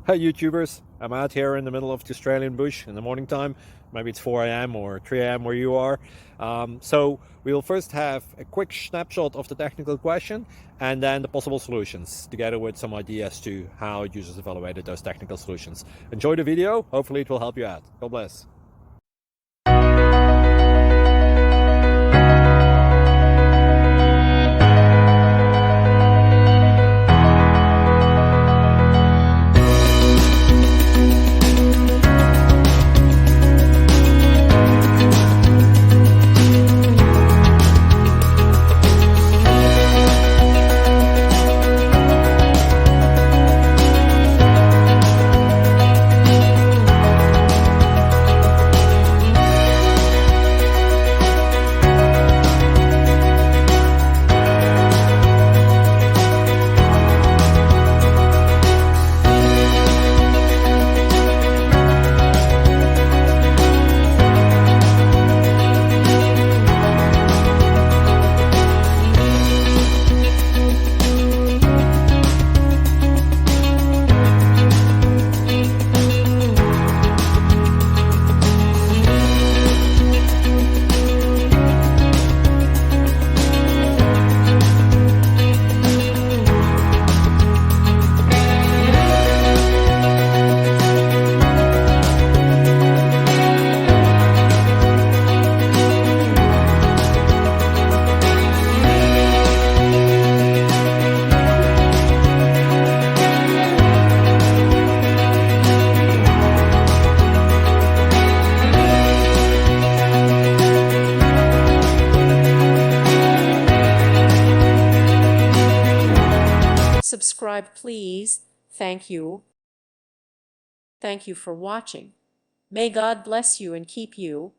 Hi YouTubers, I'm out here in the middle of the Australian bush in the morning time. Maybe it's 4 a.m. or 3 a.m. where you are. So we will first have a quick snapshot of the technical question and then the possible solutions, together with some ideas to how users evaluated those technical solutions. Enjoy the video, hopefully it will help you out. God bless. Subscribe, please. Thank you. Thank you for watching. May God bless you and keep you.